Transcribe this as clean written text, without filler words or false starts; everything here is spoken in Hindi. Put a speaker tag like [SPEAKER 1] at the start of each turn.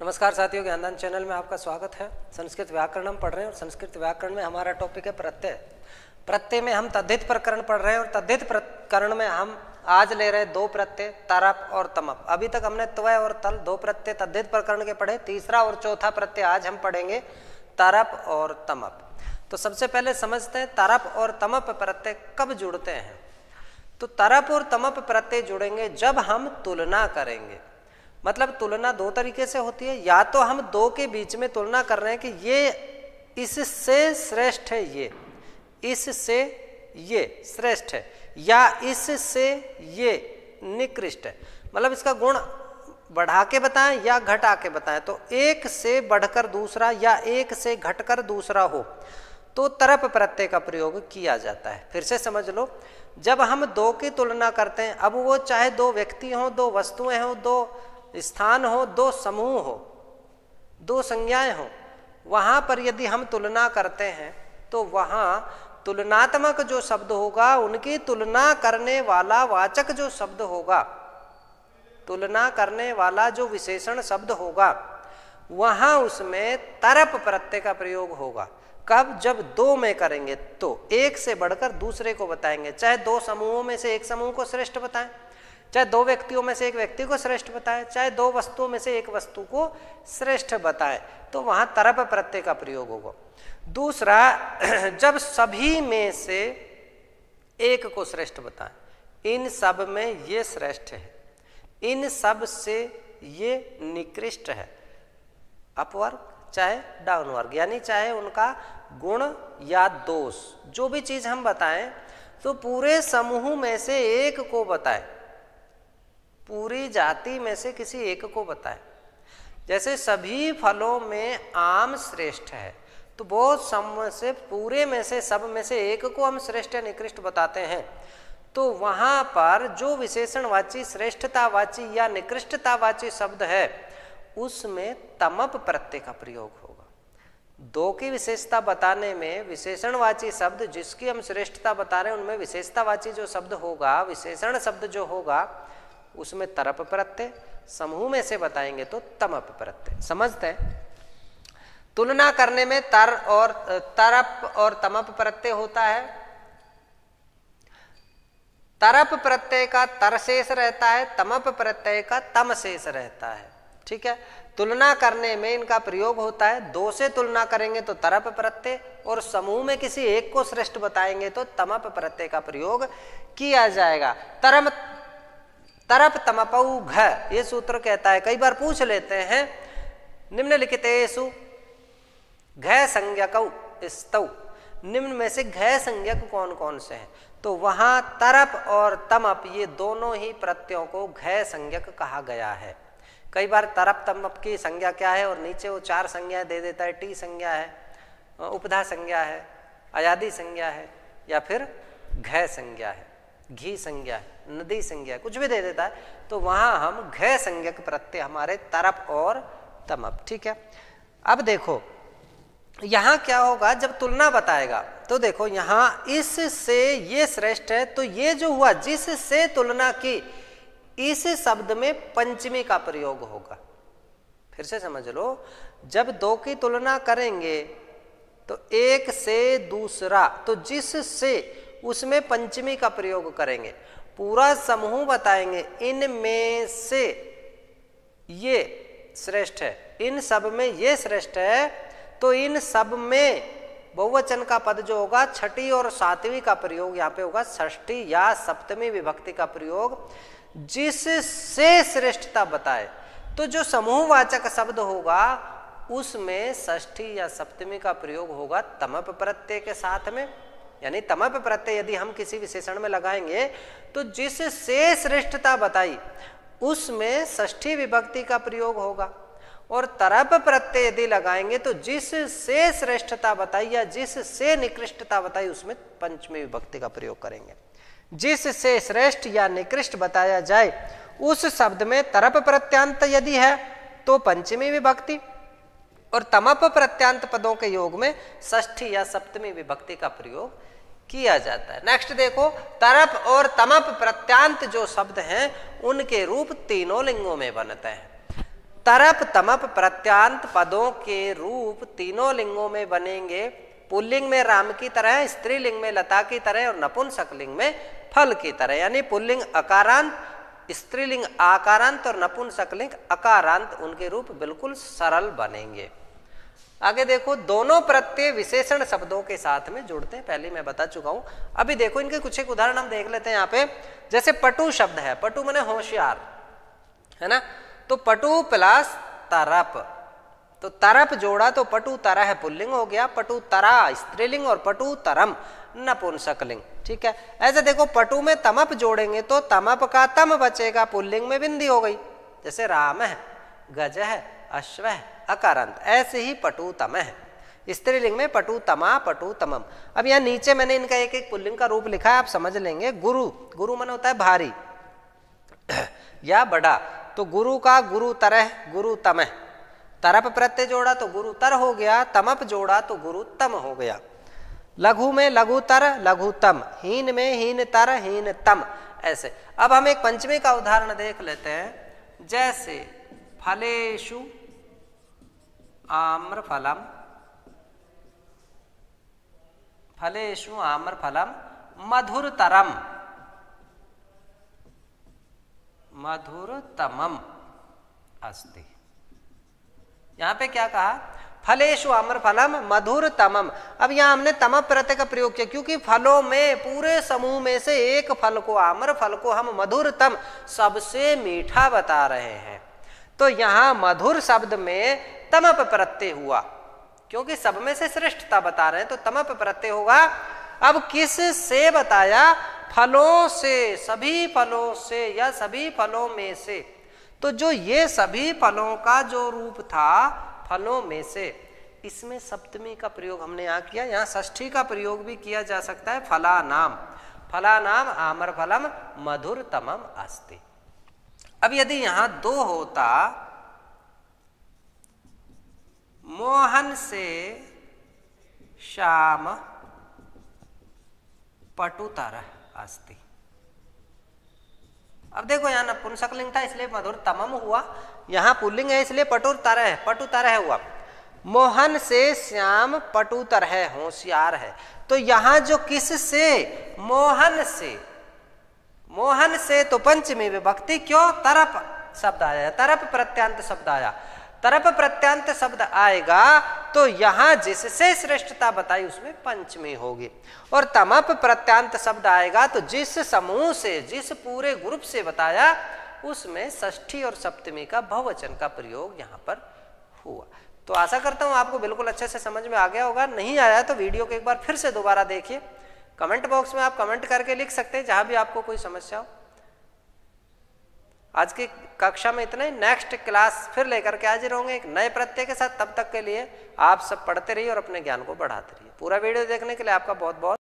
[SPEAKER 1] नमस्कार साथियों, ज्ञानदान चैनल में आपका स्वागत है। संस्कृत व्याकरण हम पढ़ रहे हैं और संस्कृत व्याकरण में हमारा टॉपिक है प्रत्यय। प्रत्यय में हम तद्धित प्रकरण पढ़ रहे हैं और तद्धित प्रकरण में हम आज ले रहे हैं दो प्रत्यय, तरप और तमप। अभी तक हमने त्वय और तल दो प्रत्यय तद्धित प्रकरण के पढ़े। तीसरा और चौथा प्रत्यय आज हम पढ़ेंगे तरप और तमप। तो सबसे पहले समझते हैं तरप और तमप प्रत्यय कब जुड़ते हैं। तो तरप और तमप प्रत्यय जुड़ेंगे जब हम तुलना करेंगे। मतलब तुलना दो तरीके से होती है, या तो हम दो के बीच में तुलना कर रहे हैं कि ये इससे श्रेष्ठ है, ये इससे ये श्रेष्ठ है, या इससे ये निकृष्ट है। मतलब इसका गुण बढ़ा के बताएं या घटा के बताएं। तो एक से बढ़कर दूसरा या एक से घटकर दूसरा हो तो तरप प्रत्यय का प्रयोग किया जाता है। फिर से समझ लो, जब हम दो की तुलना करते हैं, अब वो चाहे दो व्यक्ति हो, दो वस्तुएं हो, दो स्थान हो, दो समूह हो, दो संज्ञाएं हो, वहां पर यदि हम तुलना करते हैं तो वहां तुलनात्मक जो शब्द होगा, उनकी तुलना करने वाला वाचक जो शब्द होगा, तुलना करने वाला जो विशेषण शब्द होगा, वहां उसमें तरप प्रत्यय का प्रयोग होगा। कब? जब दो में करेंगे तो एक से बढ़कर दूसरे को बताएंगे। चाहे दो समूहों में से एक समूह को श्रेष्ठ बताएं, चाहे दो व्यक्तियों में से एक व्यक्ति को श्रेष्ठ बताएं, चाहे दो वस्तुओं में से एक वस्तु को श्रेष्ठ बताएं, तो वहां तरप प्रत्यय का प्रयोग होगा। दूसरा, जब सभी में से एक को श्रेष्ठ बताएं, इन सब में ये श्रेष्ठ है, इन सब से ये निकृष्ट है, अपवर्ग चाहे डाउनवर्ग, यानी चाहे उनका गुण या दोष, जो भी चीज हम बताएं तो पूरे समूह में से एक को बताएं, पूरी जाति में से किसी एक को बताएं। जैसे सभी फलों में आम श्रेष्ठ है, तो बहुत सम से पूरे में से सब में से एक को हम श्रेष्ठ या निकृष्ट बताते हैं। तो वहां पर जो विशेषणवाची श्रेष्ठतावाची या निकृष्टतावाची शब्द है, उसमें तमप प्रत्यय का प्रयोग होगा। दो की विशेषता बताने में विशेषणवाची शब्द जिसकी हम श्रेष्ठता बता रहे हैं, उनमें विशेषतावाची जो शब्द होगा, विशेषण शब्द जो होगा, उसमें तरप प्रत्यय, समूह में से बताएंगे तो तमप प्रत्यय। समझते हैं? तुलना करने में तरप और तमप प्रत्यय होता है। तरप प्रत्यय का तर शेष रहता है, तमप प्रत्यय का तम शेष रहता है। ठीक है, तुलना करने में इनका प्रयोग होता है। दो से तुलना करेंगे तो तरप प्रत्यय, और समूह में किसी एक को श्रेष्ठ बताएंगे तो तमप प्रत्यय का प्रयोग किया जाएगा। तरप तमपौ घ, ये सूत्र कहता है, कई बार पूछ लेते हैं, निम्नलिखितेषु घ संज्ञकौ स्तौ, निम्न में से घ संज्ञक कौन कौन से हैं। तो वहां तरप और तमप ये दोनों ही प्रत्ययों को घ संज्ञक कहा गया है। कई बार तरप तमप की संज्ञा क्या है और नीचे वो चार संज्ञा दे देता है, टी संज्ञा है, उपधा संज्ञा है, अयादि संज्ञा है, या फिर घ संज्ञा है, घी संज्ञा है, नदी संज्ञा है, कुछ भी दे देता है। तो वहां हम घ संज्ञक प्रत्यय हमारे तरप और तमप। ठीक है, अब देखो यहां क्या होगा जब तुलना बताएगा। तो देखो यहां इससे ये श्रेष्ठ है, तो ये जो हुआ जिससे तुलना की, इस शब्द में पंचमी का प्रयोग होगा। फिर से समझ लो, जब दो की तुलना करेंगे तो एक से दूसरा, तो जिससे उसमें पंचमी का प्रयोग करेंगे। पूरा समूह बताएंगे, इनमें से ये श्रेष्ठ है, इन सब में ये श्रेष्ठ है, तो इन सब में बहुवचन का पद जो होगा, छठी और सातवीं का प्रयोग यहाँ पे होगा, षष्ठी या सप्तमी विभक्ति का प्रयोग, जिससे श्रेष्ठता बताए। तो जो समूहवाचक शब्द होगा उसमें षष्ठी या सप्तमी का प्रयोग होगा तमप प्रत्यय के साथ में। यानी तमप प्रत्यय यदि हम किसी विशेषण में लगाएंगे तो जिससे श्रेष्ठता बताई उसमें षष्ठी विभक्ति का प्रयोग होगा, और तरप प्रत्यय यदि लगाएंगे तो जिससे श्रेष्ठता बताई या जिससे निकृष्टता बताई उसमें पंचमी विभक्ति का प्रयोग करेंगे। जिससे श्रेष्ठ या निकृष्ट बताया जाए उस शब्द में तरप प्रत्यांत यदि है तो पंचमी विभक्ति, और तमप प्रत्यांत पदों के योग में षष्ठी या सप्तमी विभक्ति का प्रयोग किया जाता है। नेक्स्ट देखो, तरप और तमप प्रत्यांत जो शब्द हैं उनके रूप तीनों लिंगों में बनते हैं। तरप तमप प्रत्यांत पदों के रूप तीनों लिंगों में बनेंगे। पुल्लिंग में राम की तरह, स्त्रीलिंग में लता की तरह और नपुंसकलिंग में फल की तरह। यानी पुल्लिंग अकारांत, स्त्रीलिंग आकारांत और नपुंसकलिंग अकारांत, उनके रूप बिल्कुल सरल बनेंगे। आगे देखो, दोनों प्रत्यय विशेषण शब्दों के साथ में जुड़ते हैं, पहले मैं बता चुका हूं। अभी देखो इनके कुछ एक उदाहरण हम देख लेते हैं यहाँ पे। जैसे पटु शब्द है, पटु माने होशियार, है ना, तो पटु प्लस तरप, तो तरप जोड़ा तो पटु तरह पुल्लिंग हो गया, पटु तरा स्त्रीलिंग और पटु तरम नपुंसकलिंग। ठीक है। ऐसे देखो पटु में तमप जोड़ेंगे तो तमप का तम बचेगा, पुल्लिंग में बिंदी हो गई। जैसे राम है, गज है, अश्व है, अकारांत। ऐसे ही पटु तम है, स्त्रीलिंग में पटु तमा पटु तमम। अब यहाँ नीचे मैंने इनका एक एक पुल्लिंग का रूप लिखा है, आप समझ लेंगे। गुरु, गुरु मन होता है भारी या बड़ा, तो गुरु का गुरु तरह गुरु तमह, तरप प्रत्यय जोड़ा तो गुरु तर हो गया, तमप जोड़ा तो गुरु तम हो गया। लघु में लघु तर लघु तम, हीन में हीन तर हीन तम। ऐसे अब हम एक पंचमी का उदाहरण देख लेते हैं। जैसे फलेषु आम्र फलम, फलेषु आम्र फलम मधुरतरम मधुरतमम अस्ति। यहां पे क्या कहा, फलेषु आम्र फलम मधुरतमम। अब यहां हमने तम प्रत्यय का प्रयोग किया क्योंकि फलों में पूरे समूह में से एक फल को, आम्र फल को हम मधुरतम, सबसे मीठा बता रहे हैं। तो यहां मधुर शब्द में तमप प्रत्यय हुआ क्योंकि सब में से श्रेष्ठता बता रहे हैं, तो तमप प्रत्यय होगा। अब किस से बताया, फलों से, सभी फलों से या सभी फलों में से। तो जो ये सभी फलों का जो रूप था फलों में से, इसमें सप्तमी का प्रयोग हमने यहाँ किया। यहाँ षष्ठी का प्रयोग भी किया जा सकता है, फलानाम, फलानाम आम्र फलम मधुरतमम अस्ति। अब यदि यहां दो होता, मोहन से श्याम पटुतर अस्ति। अब देखो यहाँ नपुंसकलिंग था इसलिए मधुरतमम हुआ, यहाँ पुल्लिंग है इसलिए पटुतर है, पटुतर है हुआ। मोहन से श्याम पटुतर है, होशियार है। तो यहाँ जो किस से, मोहन से, मोहन से तो पंचमी विभक्ति, क्यों, तरप शब्द आया, तरप प्रत्यांत शब्द आया। तरप प्रत्यांत शब्द आएगा तो यहां जिससे श्रेष्ठता बताई उसमें पंचमी होगी, और तमप प्रत्यांत शब्द आएगा तो जिस समूह से, जिस पूरे ग्रुप से बताया उसमें षष्ठी और सप्तमी का बहुवचन का प्रयोग यहां पर हुआ। तो आशा करता हूं आपको बिल्कुल अच्छे से समझ में आ गया होगा। नहीं आया तो वीडियो को एक बार फिर से दोबारा देखिए, कमेंट बॉक्स में आप कमेंट करके लिख सकते हैं जहां भी आपको कोई समस्या हो। आज की कक्षा में इतना ही, नेक्स्ट क्लास फिर लेकर के हाजिर होंगे एक नए प्रत्यय के साथ। तब तक के लिए आप सब पढ़ते रहिए और अपने ज्ञान को बढ़ाते रहिए। पूरा वीडियो देखने के लिए आपका बहुत बहुत